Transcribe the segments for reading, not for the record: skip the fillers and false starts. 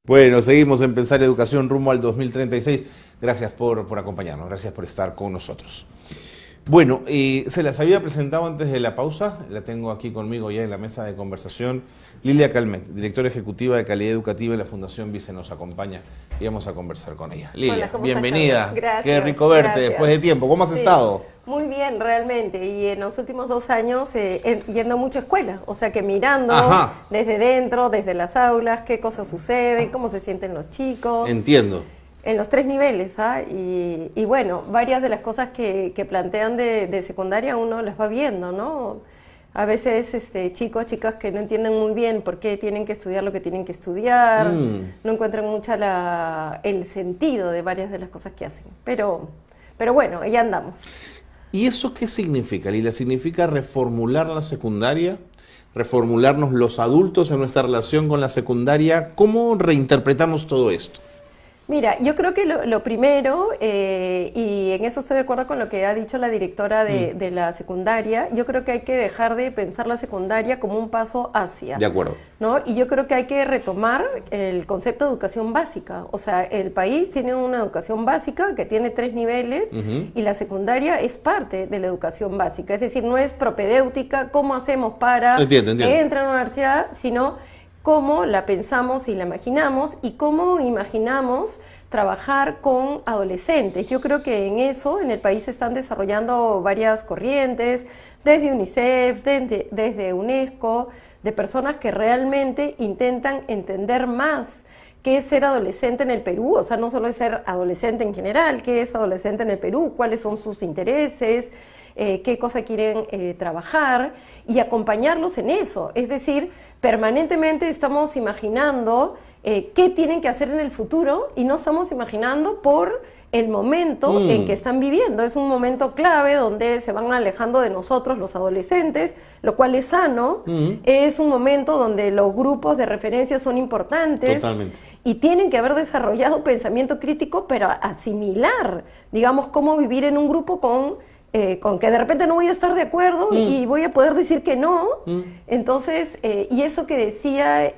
Bueno, seguimos en Pensar Educación rumbo al 2036. Gracias por acompañarnos, gracias por estar con nosotros. Bueno, se las había presentado antes de la pausa, la tengo aquí conmigo ya en la mesa de conversación. Lilia Calmet, directora ejecutiva de Calidad Educativa de la Fundación Vice, nos acompaña y vamos a conversar con ella. Lilia, hola, bienvenida. Gracias. Qué rico verte Gracias. después de tiempo. ¿Cómo has estado? Muy bien, realmente. Y en los últimos 2 años yendo mucho a escuela. O sea que mirando desde dentro, desde las aulas, qué cosas suceden, cómo se sienten los chicos. Entiendo. En los 3 niveles, ¿ah? Y bueno, varias de las cosas que plantean de secundaria uno las va viendo, ¿no? A veces chicos, chicas que no entienden muy bien por qué tienen que estudiar lo que tienen que estudiar, no encuentran mucho el sentido de varias de las cosas que hacen. Pero bueno, ya andamos. ¿Y eso qué significa, Lila? ¿Significa reformular la secundaria? ¿Reformularnos los adultos en nuestra relación con la secundaria? ¿Cómo reinterpretamos todo esto? Mira, yo creo que lo primero, y en eso estoy de acuerdo con lo que ha dicho la directora de la secundaria, yo creo que hay que dejar de pensar la secundaria como un paso hacia. De acuerdo. ¿No? Y yo creo que hay que retomar el concepto de educación básica. O sea, el país tiene una educación básica que tiene 3 niveles y la secundaria es parte de la educación básica. Es decir, no es propedéutica, cómo hacemos para que entre a la universidad, sino cómo la pensamos y la imaginamos y cómo imaginamos trabajar con adolescentes. Yo creo que en eso, en el país se están desarrollando varias corrientes, desde UNICEF, desde UNESCO, de personas que realmente intentan entender más qué es ser adolescente en el Perú, o sea, no solo es ser adolescente en general, qué es adolescente en el Perú, cuáles son sus intereses, qué cosa quieren trabajar y acompañarlos en eso. Es decir, permanentemente estamos imaginando qué tienen que hacer en el futuro y no estamos imaginando por el momento en que están viviendo. Es un momento clave donde se van alejando de nosotros los adolescentes, lo cual es sano. Es un momento donde los grupos de referencia son importantes. Totalmente. Y tienen que haber desarrollado pensamiento crítico, pero asimilar, digamos, cómo vivir en un grupo con que de repente no voy a estar de acuerdo y voy a poder decir que no. Entonces, y eso que decía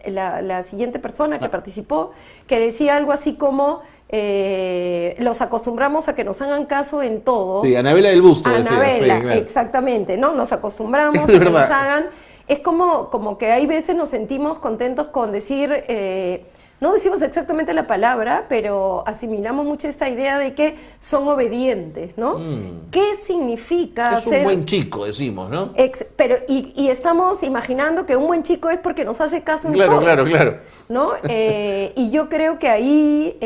la siguiente persona que participó, que decía algo así como los acostumbramos a que nos hagan caso en todo. Sí, Anabela del Busto decía. Anabela, sí, claro. Exactamente, ¿no? Nos acostumbramos a que nos hagan. Es como que hay veces nos sentimos contentos con decir, no decimos exactamente la palabra, pero asimilamos mucho esta idea de que son obedientes, ¿no? ¿Qué significa ser un buen chico, decimos, ¿no? Pero y estamos imaginando que un buen chico es porque nos hace caso en todo. Claro. ¿No? Y yo creo que ahí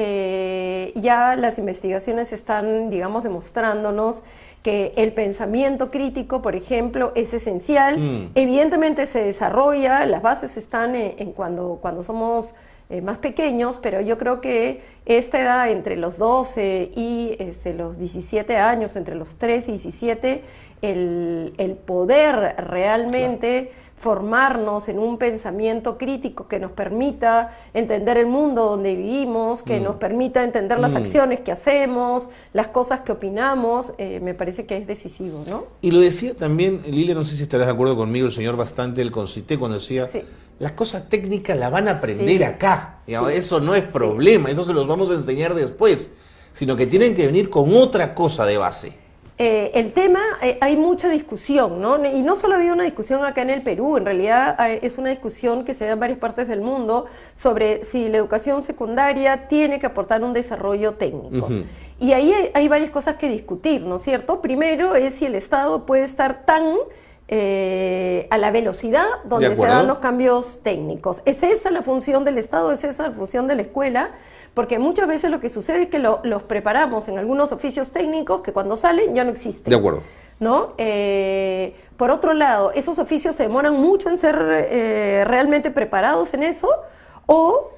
ya las investigaciones están, digamos, demostrándonos que el pensamiento crítico, por ejemplo, es esencial. Evidentemente se desarrolla, las bases están en cuando somos más pequeños, pero yo creo que esta edad entre los 12 y los 17 años, entre los 3 y 17, el poder realmente formarnos en un pensamiento crítico que nos permita entender el mundo donde vivimos, que nos permita entender las acciones que hacemos, las cosas que opinamos, me parece que es decisivo, ¿no? Y lo decía también, Lilia, no sé si estarás de acuerdo conmigo, el señor Bastante del Concité, cuando decía, las cosas técnicas las van a aprender acá, digamos, eso no es problema, eso se los vamos a enseñar después, sino que tienen que venir con otra cosa de base. El tema, hay mucha discusión, ¿no? Y no solo había una discusión acá en el Perú, en realidad es una discusión que se da en varias partes del mundo sobre si la educación secundaria tiene que aportar un desarrollo técnico. Y ahí hay varias cosas que discutir, ¿no es cierto? Primero es si el Estado puede estar tan a la velocidad donde se dan los cambios técnicos. ¿Es esa la función del Estado? ¿Es esa la función de la escuela? Porque muchas veces lo que sucede es que los preparamos en algunos oficios técnicos que cuando salen ya no existen. De acuerdo. ¿No? Por otro lado, esos oficios se demoran mucho en ser realmente preparados en eso, o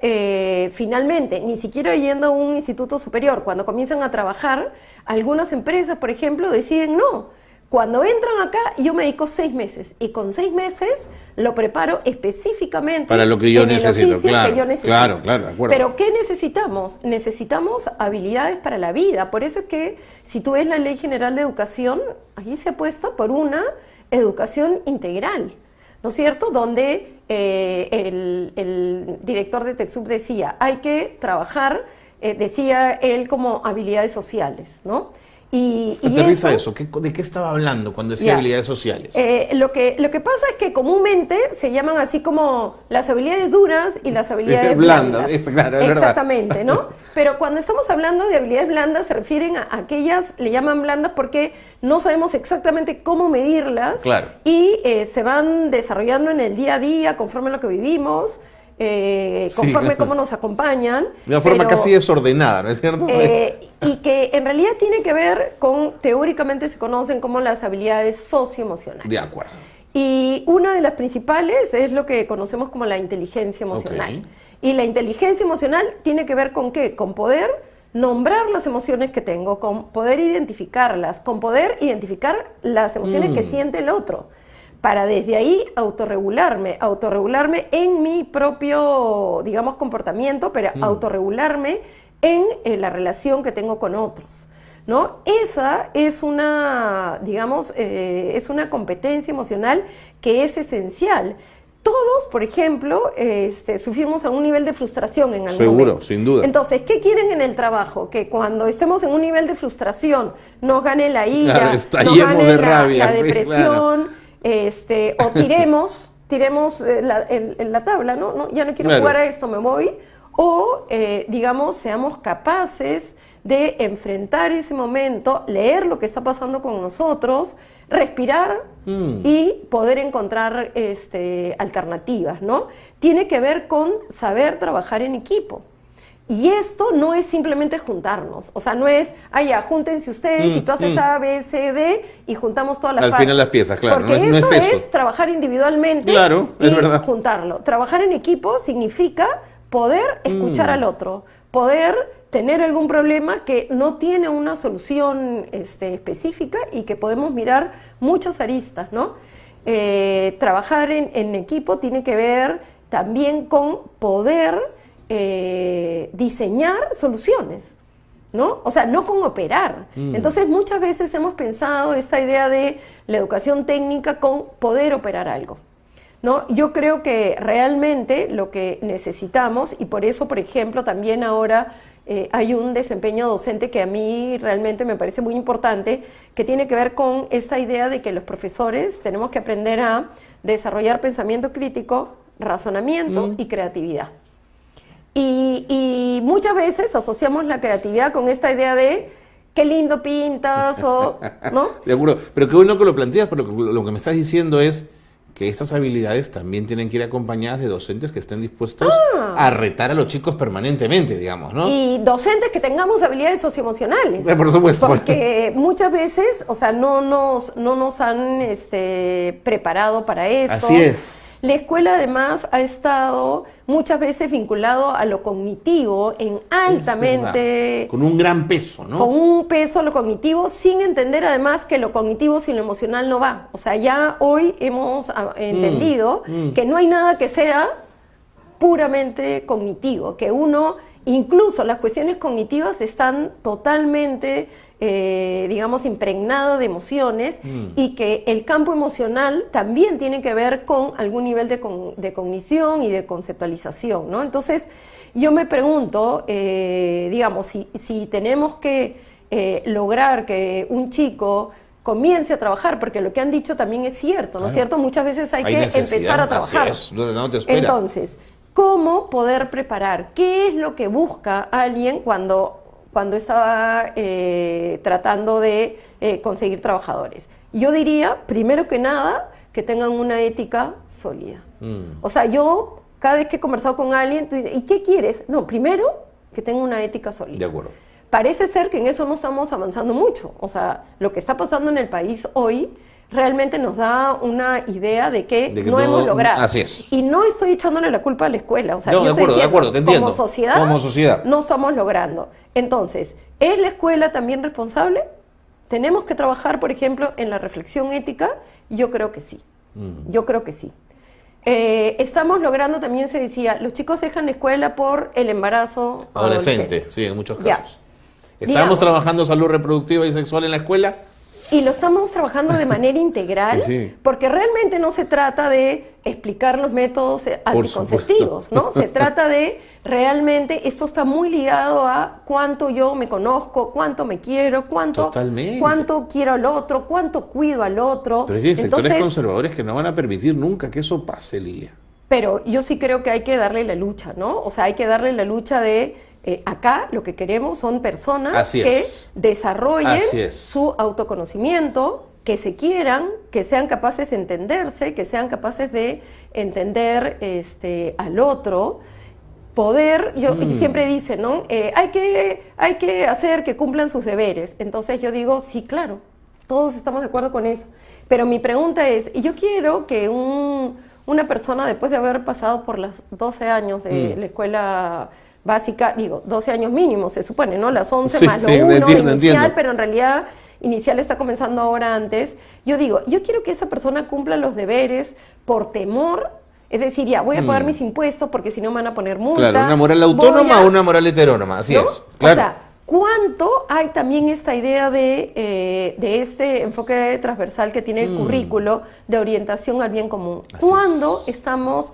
finalmente, ni siquiera yendo a un instituto superior, cuando comienzan a trabajar, algunas empresas, por ejemplo, deciden no. Cuando entran acá, yo me dedico 6 meses y con 6 meses lo preparo específicamente para lo que yo necesito, claro, de acuerdo. Pero ¿qué necesitamos? Necesitamos habilidades para la vida. Por eso es que si tú ves la Ley General de Educación, ahí se apuesta por una educación integral, ¿no es cierto?, donde el director de TechSoup decía, hay que trabajar, decía él, como habilidades sociales, ¿no? Y aterriza eso. ¿De qué estaba hablando cuando decía habilidades sociales? Lo que pasa es que comúnmente se llaman así como las habilidades duras y las habilidades blandas. Claro, es exactamente, ¿no? Pero cuando estamos hablando de habilidades blandas se refieren a aquellas, le llaman blandas porque no sabemos exactamente cómo medirlas, claro, y se van desarrollando en el día a día conforme a lo que vivimos. Conforme cómo nos acompañan. De una forma casi desordenada, ¿no es cierto? Y que en realidad tiene que ver con, teóricamente se conocen como las habilidades socioemocionales. De acuerdo. Y una de las principales es lo que conocemos como la inteligencia emocional. Okay. Y la inteligencia emocional tiene que ver con ¿qué? Con poder nombrar las emociones que tengo, con poder identificarlas, con poder identificar las emociones que siente el otro, para desde ahí autorregularme en mi propio, digamos, comportamiento, pero autorregularme en la relación que tengo con otros, ¿no? Esa es una, digamos, es una competencia emocional que es esencial. Todos, por ejemplo, sufrimos a un nivel de frustración en algún momento. Seguro, sin duda. Entonces, ¿qué quieren en el trabajo? Que cuando estemos en un nivel de frustración nos gane la ira, claro, nos gane de rabia, la depresión, claro. O tiremos en la tabla, ¿no? Ya no quiero jugar a esto, me voy. O, digamos, seamos capaces de enfrentar ese momento, leer lo que está pasando con nosotros, respirar y poder encontrar alternativas, ¿no? Tiene que ver con saber trabajar en equipo. Y esto no es simplemente juntarnos, o sea, no es, ya, júntense ustedes y tú haces A, B, C, D y juntamos todas las partes. Al final las piezas, claro, porque no es eso. Es trabajar individualmente, claro, y es verdad, juntarlo. Trabajar en equipo significa poder escuchar al otro, poder tener algún problema que no tiene una solución específica y que podemos mirar muchas aristas, ¿no? Trabajar en equipo tiene que ver también con poder diseñar soluciones, ¿no? O sea, no con operar. Entonces, muchas veces hemos pensado esta idea de la educación técnica con poder operar algo, ¿no? Yo creo que realmente lo que necesitamos, y por eso, por ejemplo, también ahora hay un desempeño docente que a mí realmente me parece muy importante, que tiene que ver con esta idea de que los profesores tenemos que aprender a desarrollar pensamiento crítico, razonamiento y creatividad. Y muchas veces asociamos la creatividad con esta idea de qué lindo pintas, o, ¿no? De acuerdo, pero qué bueno que lo planteas, pero lo que me estás diciendo es que estas habilidades también tienen que ir acompañadas de docentes que estén dispuestos a retar a los chicos permanentemente, digamos, ¿no? Y docentes que tengamos habilidades socioemocionales. Por supuesto. Porque muchas veces, o sea, no nos han preparado para eso. Así es. La escuela además ha estado muchas veces vinculado a lo cognitivo altamente... Con un gran peso, ¿no? Con un peso a lo cognitivo, sin entender además que lo cognitivo sin lo emocional no va. O sea, ya hoy hemos entendido que no hay nada que sea puramente cognitivo, que uno, incluso las cuestiones cognitivas están totalmente... digamos, impregnado de emociones y que el campo emocional también tiene que ver con algún nivel de cognición y de conceptualización, ¿no? Entonces, yo me pregunto, digamos, si tenemos que lograr que un chico comience a trabajar, porque lo que han dicho también es cierto, ¿no es cierto? Muchas veces hay que empezar a trabajar. Así es, no te espera. Entonces, ¿cómo poder preparar? ¿Qué es lo que busca alguien cuando estaba tratando de conseguir trabajadores? Yo diría, primero que nada, que tengan una ética sólida. O sea, yo, cada vez que he conversado con alguien, tú dices, ¿y qué quieres? No, primero, que tenga una ética sólida. De acuerdo. Parece ser que en eso no estamos avanzando mucho. O sea, lo que está pasando en el país hoy realmente nos da una idea de que no hemos logrado. Así es. Y no estoy echándole la culpa a la escuela. O sea, no, de acuerdo, te entiendo. Como sociedad no estamos logrando. Entonces, ¿es la escuela también responsable? ¿Tenemos que trabajar, por ejemplo, en la reflexión ética? Yo creo que sí. Yo creo que sí. Estamos logrando, también se decía, los chicos dejan la escuela por el embarazo adolescente. Sí, en muchos casos. ¿Estamos trabajando salud reproductiva y sexual en la escuela? Y lo estamos trabajando de manera integral, Sí. porque realmente no se trata de explicar los métodos anticonceptivos, ¿no? Se trata de realmente, esto está muy ligado a cuánto yo me conozco, cuánto me quiero, cuánto quiero al otro, cuánto cuido al otro. Pero hay sectores conservadores que no van a permitir nunca que eso pase, Lilia. Pero yo sí creo que hay que darle la lucha, ¿no? O sea, hay que darle la lucha de... acá lo que queremos son personas que desarrollen su autoconocimiento, que se quieran, que sean capaces de entenderse, que sean capaces de entender al otro, poder, y siempre dicen, ¿no? Hay que hacer que cumplan sus deberes. Entonces yo digo, sí, claro, todos estamos de acuerdo con eso. Pero mi pregunta es, yo quiero que una persona, después de haber pasado por los 12 años de la escuela básica, 12 años mínimos, se supone, ¿no? Las 11 más lo 1 inicial, pero en realidad inicial está comenzando ahora antes. Yo digo, yo quiero que esa persona cumpla los deberes por temor, es decir, ya, voy a pagar mis impuestos porque si no me van a poner multa. Claro, una moral autónoma o una moral heterónoma, así ¿no? es. Claro. O sea, ¿cuánto hay también esta idea de este enfoque transversal que tiene el currículo de orientación al bien común? ¿Cuándo estamos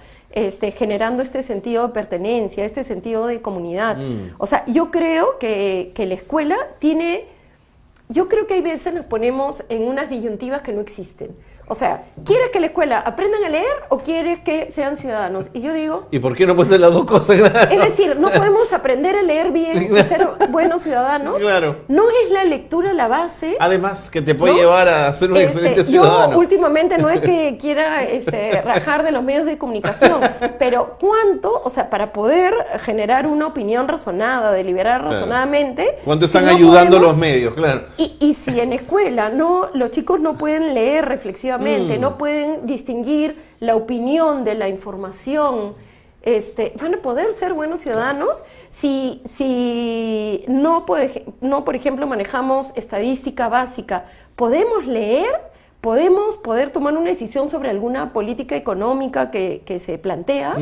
generando este sentido de pertenencia, este sentido de comunidad? O sea, yo creo que la escuela tiene... Yo creo que hay veces nos ponemos en unas disyuntivas que no existen. O sea, ¿quieres que la escuela aprendan a leer o quieres que sean ciudadanos? Y yo digo... ¿Y por qué no pueden ser las dos cosas? Es decir, no podemos aprender a leer bien y ser buenos ciudadanos. Claro. No es la lectura la base. Además, que te puede llevar a ser un excelente ciudadano. Yo últimamente no es que quiera rajar de los medios de comunicación, pero ¿cuánto, o sea, para poder generar una opinión razonada, deliberar razonadamente... ¿Cuánto están ayudando los medios? Claro. Y si en escuela los chicos no pueden leer reflexivamente, no pueden distinguir la opinión de la información, van a poder ser buenos ciudadanos si no, por ejemplo, manejamos estadística básica. ¿Podemos leer? ¿Podemos poder tomar una decisión sobre alguna política económica que se plantea?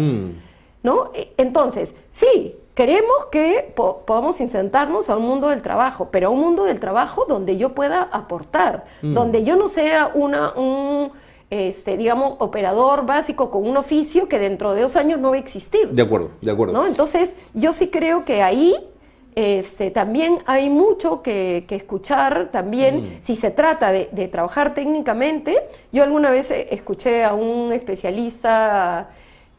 ¿No? Entonces, sí, queremos que podamos insertarnos a un mundo del trabajo, pero a un mundo del trabajo donde yo pueda aportar, donde yo no sea digamos, operador básico con un oficio que dentro de 2 años no va a existir. De acuerdo, de acuerdo. ¿No? Entonces, yo sí creo que ahí también hay mucho que escuchar, también si se trata de trabajar técnicamente. Yo alguna vez escuché a un especialista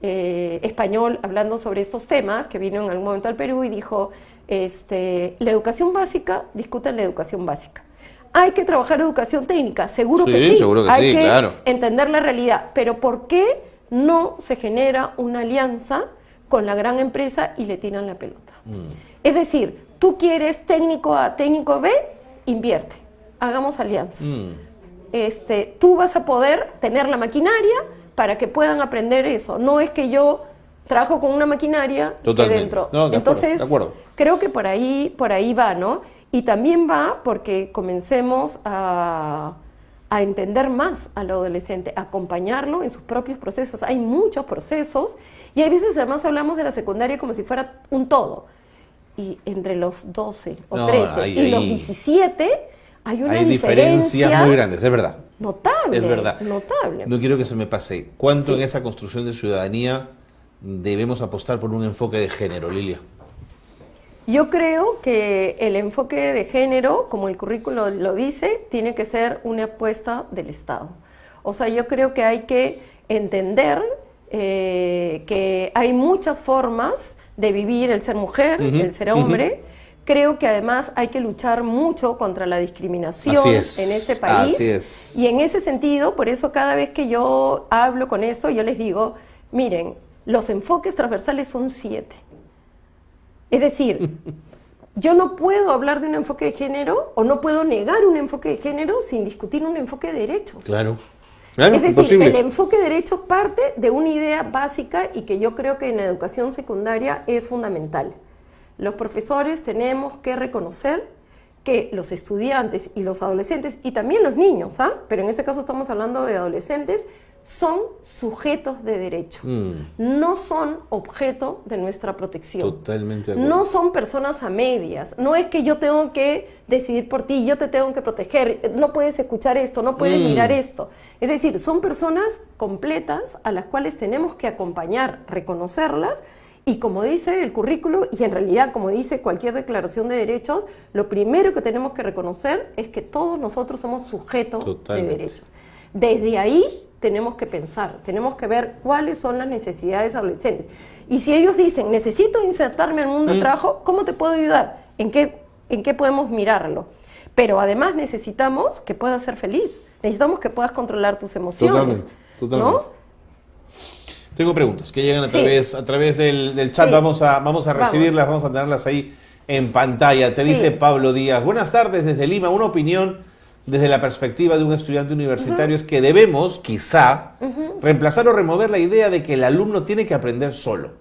español hablando sobre estos temas, que vino en algún momento al Perú y dijo, la educación básica, discutan la educación básica. Hay que trabajar educación técnica, seguro que sí, seguro que hay sí, que claro. entender la realidad, pero ¿por qué no se genera una alianza con la gran empresa y le tiran la pelota? Es decir, tú quieres técnico A, técnico B, invierte, hagamos alianzas. Tú vas a poder tener la maquinaria para que puedan aprender eso. No es que yo trabajo con una maquinaria dentro. No, entonces, de acuerdo. Creo que por ahí va, ¿no? Y también va porque comencemos a entender más al adolescente, a acompañarlo en sus propios procesos. Hay muchos procesos y a veces además hablamos de la secundaria como si fuera un todo. Y entre los 12 o 13 y los 17 hay una diferencias muy grandes, es verdad. Notable. Es verdad. Notable. No quiero que se me pase. ¿Cuánto en esa construcción de ciudadanía debemos apostar por un enfoque de género, Lilia? Yo creo que el enfoque de género, como el currículo lo dice, tiene que ser una apuesta del Estado. O sea, yo creo que hay que entender que hay muchas formas de vivir el ser mujer, el ser hombre. Creo que además hay que luchar mucho contra la discriminación en este país. Así es. Y en ese sentido, por eso cada vez que yo hablo con eso, yo les digo, miren, los enfoques transversales son 7. Es decir, yo no puedo hablar de un enfoque de género o no puedo negar un enfoque de género sin discutir un enfoque de derechos. Claro. Es decir, imposible. El enfoque de derechos parte de una idea básica y que yo creo que en la educación secundaria es fundamental. Los profesores tenemos que reconocer que los estudiantes y los adolescentes, y también los niños, pero en este caso estamos hablando de adolescentes, son sujetos de derecho, no son objeto de nuestra protección. Totalmente de acuerdo. No son personas a medias, no es que yo tengo que decidir por ti, yo te tengo que proteger, no puedes escuchar esto, no puedes mirar esto. Es decir, son personas completas a las cuales tenemos que acompañar, reconocerlas, y como dice el currículo, y en realidad como dice cualquier declaración de derechos, lo primero que tenemos que reconocer es que todos nosotros somos sujetos de derechos. Desde ahí tenemos que pensar, tenemos que ver cuáles son las necesidades adolescentes. Y si ellos dicen, necesito insertarme en el mundo del trabajo, ¿cómo te puedo ayudar? ¿En qué podemos mirarlo? Pero además necesitamos que puedas ser feliz, necesitamos que puedas controlar tus emociones. Totalmente. ¿No? Tengo preguntas que llegan a través del chat, vamos a recibirlas, vamos a tenerlas ahí en pantalla. Te dice Pablo Díaz, buenas tardes desde Lima, una opinión desde la perspectiva de un estudiante universitario es que debemos, quizá, reemplazar o remover la idea de que el alumno tiene que aprender solo.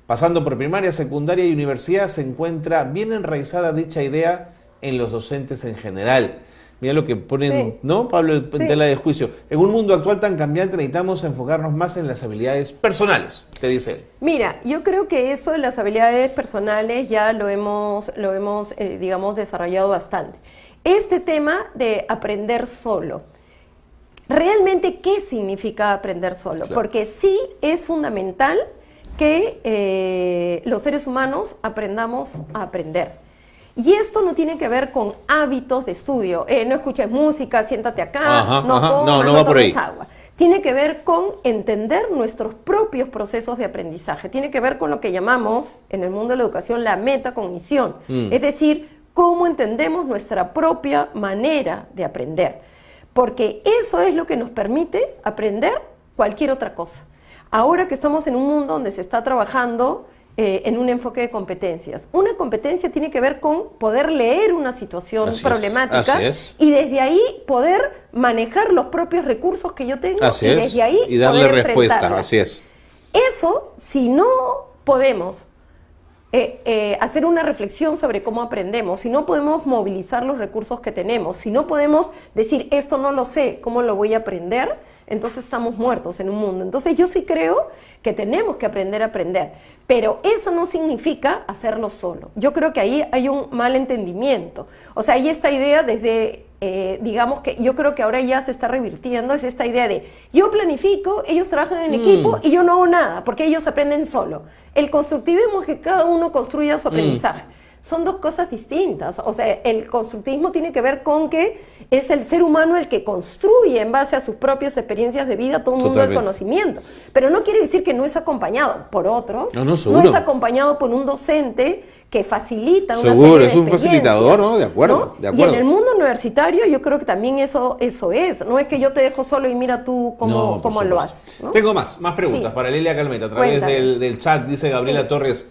Pasando por primaria, secundaria y universidad, se encuentra bien enraizada dicha idea en los docentes en general. Mira lo que ponen, ¿no, Pablo, en tela de juicio? En un mundo actual tan cambiante necesitamos enfocarnos más en las habilidades personales, te dice él. Mira, yo creo que eso de las habilidades personales ya lo hemos digamos, desarrollado bastante. Este tema de aprender solo, ¿realmente qué significa aprender solo? Claro. Porque sí es fundamental que los seres humanos aprendamos a aprender. Y esto no tiene que ver con hábitos de estudio. No escuches música, siéntate acá, no va por ahí. Agua. Tiene que ver con entender nuestros propios procesos de aprendizaje. Tiene que ver con lo que llamamos en el mundo de la educación la metacognición. Es decir, cómo entendemos nuestra propia manera de aprender. Porque eso es lo que nos permite aprender cualquier otra cosa. Ahora que estamos en un mundo donde se está trabajando en un enfoque de competencias. Una competencia tiene que ver con poder leer una situación problemática y desde ahí poder manejar los propios recursos que yo tengo y desde ahí y darle respuesta. Así es. Eso, si no podemos hacer una reflexión sobre cómo aprendemos, si no podemos movilizar los recursos que tenemos, si no podemos decir esto no lo sé, ¿cómo lo voy a aprender? Entonces estamos muertos en un mundo. Entonces yo sí creo que tenemos que aprender a aprender, pero eso no significa hacerlo solo. Yo creo que ahí hay un mal entendimiento. O sea, hay esta idea desde, digamos que yo creo que ahora ya se está revirtiendo, es esta idea de yo planifico, ellos trabajan en equipo y yo no hago nada, porque ellos aprenden solo. El constructivismo es que cada uno construya su aprendizaje. Son dos cosas distintas. O sea, el constructivismo tiene que ver con que es el ser humano el que construye en base a sus propias experiencias de vida todo un mundo del conocimiento. Pero no quiere decir que no es acompañado por otros, no es acompañado por un docente que facilita una serie de es un facilitador, ¿no? De acuerdo. Y en el mundo universitario yo creo que también eso es. No es que yo te dejo solo y mira tú cómo lo haces, ¿no? Tengo más preguntas para Lelia Calmeta. A través del chat dice Gabriela Torres,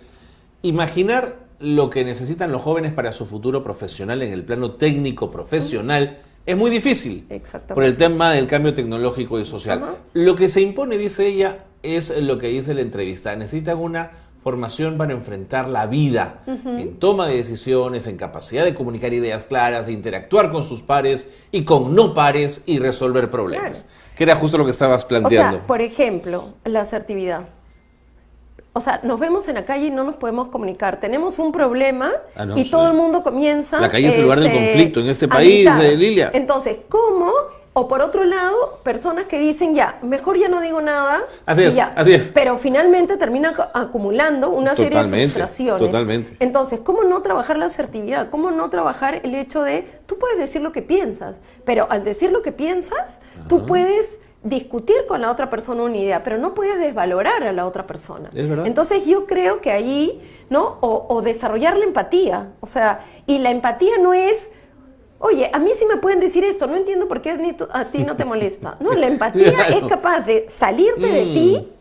imaginar lo que necesitan los jóvenes para su futuro profesional en el plano técnico profesional es muy difícil por el tema del cambio tecnológico y social. Lo que se impone, dice ella, es lo que dice la entrevista. Necesitan una formación para enfrentar la vida en toma de decisiones, en capacidad de comunicar ideas claras, de interactuar con sus pares y con no pares y resolver problemas. Que era justo lo que estabas planteando. O sea, por ejemplo, la asertividad. O sea, nos vemos en la calle y no nos podemos comunicar. Tenemos un problema y todo el mundo comienza... La calle es el lugar del conflicto en este país, Lilia. Entonces, ¿cómo? O por otro lado, personas que dicen ya, mejor ya no digo nada. Así es. Pero finalmente terminan acumulando una serie de frustraciones. Totalmente. Entonces, ¿cómo no trabajar la asertividad? ¿Cómo no trabajar el hecho de, tú puedes decir lo que piensas, pero al decir lo que piensas, tú puedes discutir con la otra persona una idea, pero no puedes desvalorar a la otra persona. Es verdad. Entonces yo creo que ahí, ¿no? O desarrollar la empatía. O sea, y la empatía no es, oye, a mí sí me pueden decir esto, no entiendo por qué a ti no te molesta. No, la empatía es capaz de salirte de ti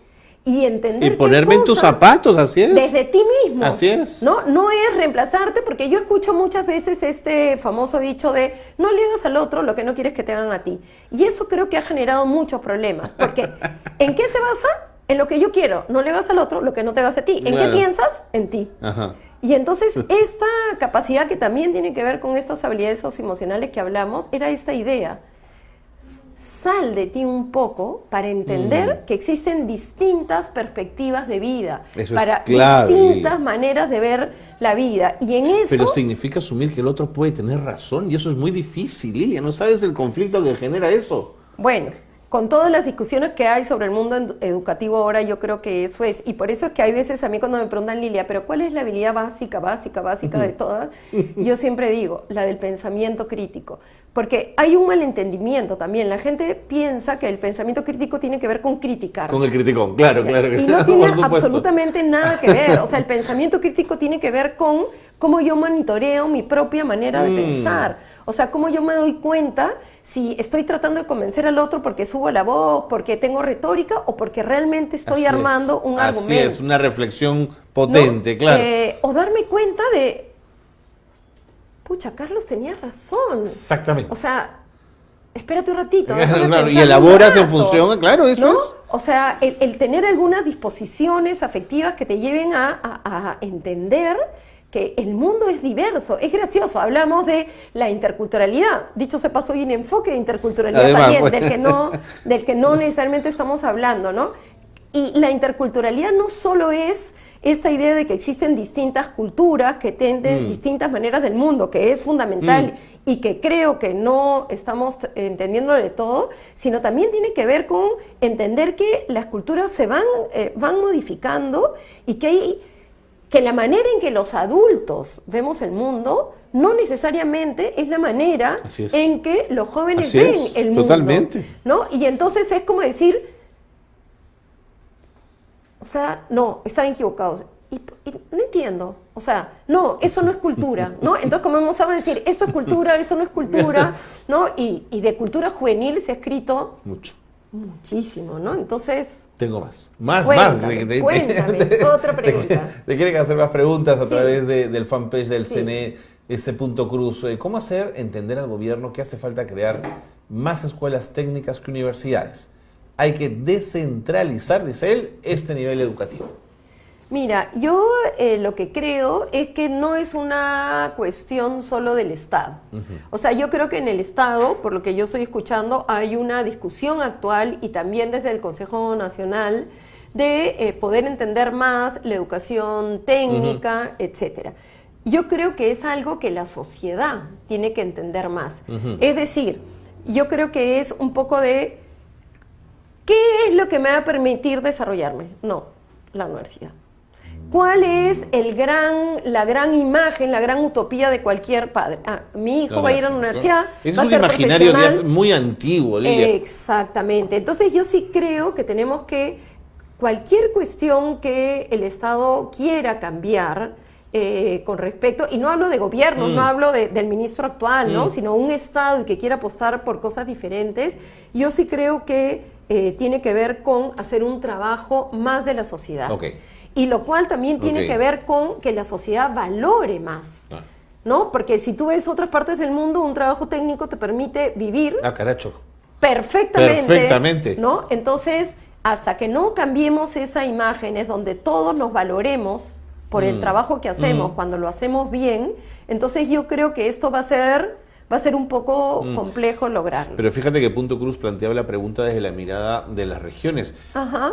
y entender y ponerme en tus zapatos, así es. Desde ti mismo. Así es. No es reemplazarte, porque yo escucho muchas veces este famoso dicho de no le hagas al otro lo que no quieres que te hagan a ti. Y eso creo que ha generado muchos problemas, porque ¿en qué se basa? En lo que yo quiero. No le hagas al otro lo que no te hagas a ti. ¿En qué piensas? En ti. Y entonces esta capacidad que también tiene que ver con estas habilidades socioemocionales que hablamos, era esta idea. sal de ti un poco para entender que existen distintas perspectivas de vida, Eso para es clave, distintas Lilia. maneras de ver la vida. Y en eso... Pero significa asumir que el otro puede tener razón, y eso es muy difícil, Lilia. ¿No sabes el conflicto que genera eso? Bueno, con todas las discusiones que hay sobre el mundo educativo ahora, yo creo que eso es. Y por eso es que hay veces a mí cuando me preguntan, Lilia, ¿pero cuál es la habilidad básica de todas? Yo siempre digo, la del pensamiento crítico. Porque hay un malentendimiento también. La gente piensa que el pensamiento crítico tiene que ver con criticar. Con el criticón, claro. Y no tiene absolutamente nada que ver. O sea, el pensamiento crítico tiene que ver con cómo yo monitoreo mi propia manera de pensar. O sea, cómo yo me doy cuenta si estoy tratando de convencer al otro porque subo la voz, porque tengo retórica o porque realmente estoy armando un argumento. Así es, una reflexión potente, ¿no? claro. O darme cuenta de, pucha, Carlos tenía razón. Exactamente. O sea, espérate un ratito. Claro, y elaboras en función, claro, eso ¿no? es. O sea, el tener algunas disposiciones afectivas que te lleven a entender que el mundo es diverso. Es gracioso, hablamos de la interculturalidad. Dicho se pasó, hay un enfoque de interculturalidad Además, también, pues. del que no necesariamente estamos hablando, ¿no? Y la interculturalidad no solo es esta idea de que existen distintas culturas que tienen distintas maneras del mundo, que es fundamental y que creo que no estamos entendiendo de todo, sino también tiene que ver con entender que las culturas se van modificando y que la manera en que los adultos vemos el mundo no necesariamente es la manera en que los jóvenes ven el mundo. Totalmente. ¿No? Y entonces es como decir, o sea, no, están equivocados. Y no entiendo. O sea, no, eso no es cultura, ¿no? Entonces comenzamos a decir, esto es cultura, esto no es cultura, ¿no? Y de cultura juvenil se ha escrito muchísimo, ¿no? Entonces... Tengo más. Más. Cuéntame, otra pregunta. Te quieren hacer más preguntas a través del fanpage del CNE, S.Cruz. ¿Cómo hacer entender al gobierno que hace falta crear más escuelas técnicas que universidades? Hay que descentralizar, dice él, este nivel educativo. Mira, yo lo que creo es que no es una cuestión solo del Estado. O sea, yo creo que en el Estado, por lo que yo estoy escuchando, hay una discusión actual y también desde el Consejo Nacional de poder entender más la educación técnica, etcétera. Yo creo que es algo que la sociedad tiene que entender más. Es decir, yo creo que es un poco de ¿qué es lo que me va a permitir desarrollarme? No, la universidad. ¿Cuál es la gran imagen, la gran utopía de cualquier padre? Mi hijo va a ir a la universidad. Es un imaginario muy antiguo, Lilia. Exactamente. Entonces yo sí creo que tenemos que, cualquier cuestión que el Estado quiera cambiar con respecto, y no hablo de gobierno, no hablo del ministro actual, ¿no? Sino un Estado y que quiera apostar por cosas diferentes, yo sí creo que tiene que ver con hacer un trabajo más de la sociedad. Y lo cual también tiene que ver con que la sociedad valore más, ¿no? Porque si tú ves otras partes del mundo, un trabajo técnico te permite vivir perfectamente, ¿no? Entonces, hasta que no cambiemos esa imagen, es donde todos nos valoremos por el trabajo que hacemos, cuando lo hacemos bien, entonces yo creo que esto va a ser un poco complejo lograrlo. Pero fíjate que Punto Cruz planteaba la pregunta desde la mirada de las regiones.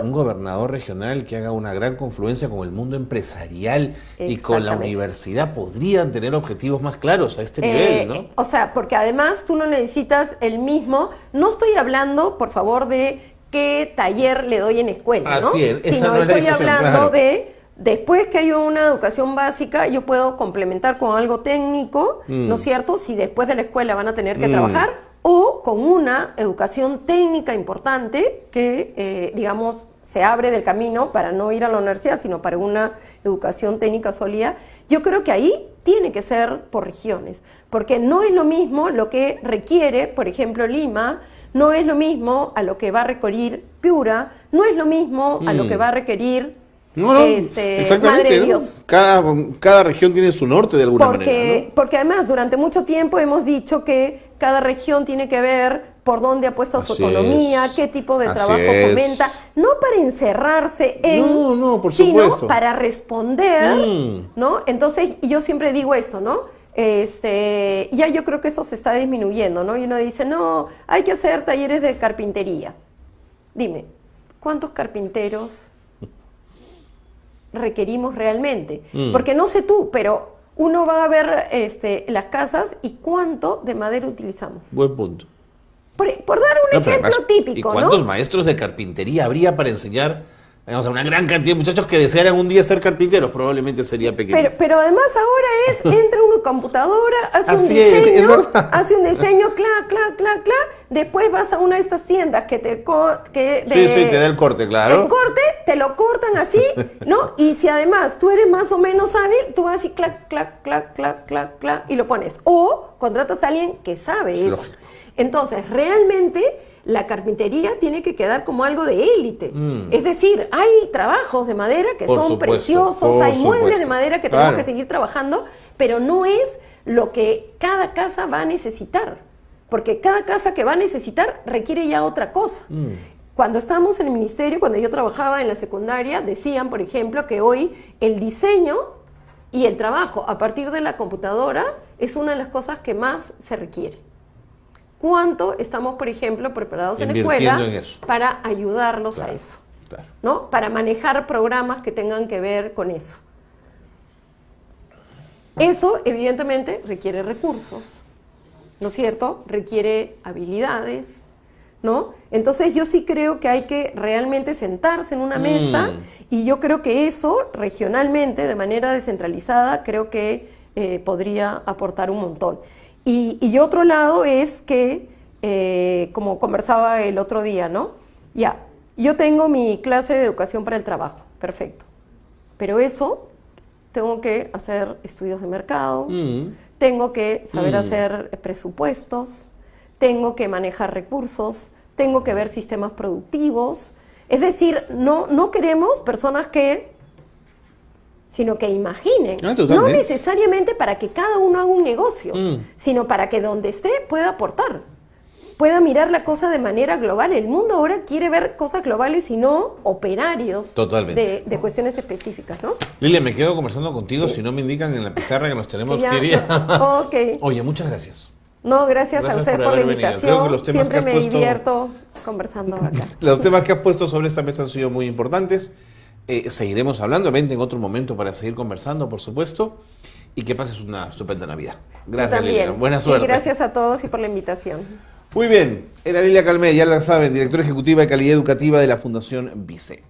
Un gobernador regional que haga una gran confluencia con el mundo empresarial y con la universidad podrían tener objetivos más claros a este nivel, ¿no? O sea, porque además tú no necesitas el mismo, no estoy hablando, por favor, de qué taller le doy en escuela, ¿no? Así es, esa sino no es la estoy discusión, hablando de... Después que hay una educación básica, yo puedo complementar con algo técnico, ¿no es cierto? Si después de la escuela van a tener que trabajar, o con una educación técnica importante que, digamos, se abre del camino para no ir a la universidad, sino para una educación técnica sólida. Yo creo que ahí tiene que ser por regiones, porque no es lo mismo lo que requiere, por ejemplo, Lima, no es lo mismo a lo que va a requerir Piura, no es lo mismo a lo que va a requerir... exactamente, Madre de Dios. Cada región tiene su norte de alguna manera, ¿no? Porque además durante mucho tiempo hemos dicho que cada región tiene que ver por dónde ha puesto su economía, qué tipo de trabajo fomenta, no para encerrarse en, por sino supuesto, para responder, ¿no? Entonces yo siempre digo esto, ¿no? Ya yo creo que eso se está disminuyendo, ¿no? Y uno dice, no, hay que hacer talleres de carpintería. Dime, ¿cuántos carpinteros requerimos realmente? Porque no sé tú, pero uno va a ver las casas y cuánto de madera utilizamos. Buen punto. Por dar un ejemplo además, típico, ¿y cuántos ¿no? maestros de carpintería habría para enseñar, digamos, a una gran cantidad de muchachos que desearan un día ser carpinteros? Probablemente sería pequeño. Pero además ahora entra una computadora, hace un Así es diseño, verdad. hace un diseño, clac, después vas a una de estas tiendas que te Sí, te da el corte, claro. El corte, te lo cortan así, ¿no? Y si además tú eres más o menos hábil, tú vas y clac, y lo pones. O contratas a alguien que sabe eso. Lógico. Entonces, realmente la carpintería tiene que quedar como algo de élite. Es decir, hay trabajos de madera que Por son supuesto, preciosos, por hay muebles de supuesto. madera que Claro. tenemos que seguir trabajando, pero no es lo que cada casa va a necesitar. Porque cada casa que va a necesitar requiere ya otra cosa. Cuando estábamos en el ministerio, cuando yo trabajaba en la secundaria, decían, por ejemplo, que hoy el diseño y el trabajo a partir de la computadora es una de las cosas que más se requiere. ¿Cuánto estamos, por ejemplo, preparados en la escuela Invirtiendo en eso. para ayudarlos a eso? Claro. ¿No? Para manejar programas que tengan que ver con eso. Eso, evidentemente, requiere recursos, ¿no es cierto? Requiere habilidades, ¿no? Entonces yo sí creo que hay que realmente sentarse en una mesa y yo creo que eso, regionalmente, de manera descentralizada, creo que podría aportar un montón. Y otro lado es que, como conversaba el otro día, ¿no? Ya, yo tengo mi clase de educación para el trabajo, perfecto. Pero eso, tengo que hacer estudios de mercado, tengo que saber hacer presupuestos, tengo que manejar recursos, tengo que ver sistemas productivos. Es decir, no queremos personas sino que imaginen, no necesariamente para que cada uno haga un negocio, sino para que donde esté pueda aportar, pueda mirar la cosa de manera global. El mundo ahora quiere ver cosas globales y no operarios de cuestiones específicas, ¿no? Lilia, me quedo conversando contigo, si no me indican en la pizarra que nos tenemos que ir. Okay. Oye, muchas gracias. No, gracias a usted por la invitación. Creo que los temas siempre que has puesto, divierto conversando acá. Los temas que has puesto sobre esta mesa han sido muy importantes. Seguiremos hablando, vente en otro momento para seguir conversando, por supuesto. Y que pases una estupenda Navidad. Gracias, Lilia. Buena suerte. Y gracias a todos y por la invitación. Muy bien. Era Lilia Calmet, ya la saben, directora ejecutiva de calidad educativa de la Fundación Vice.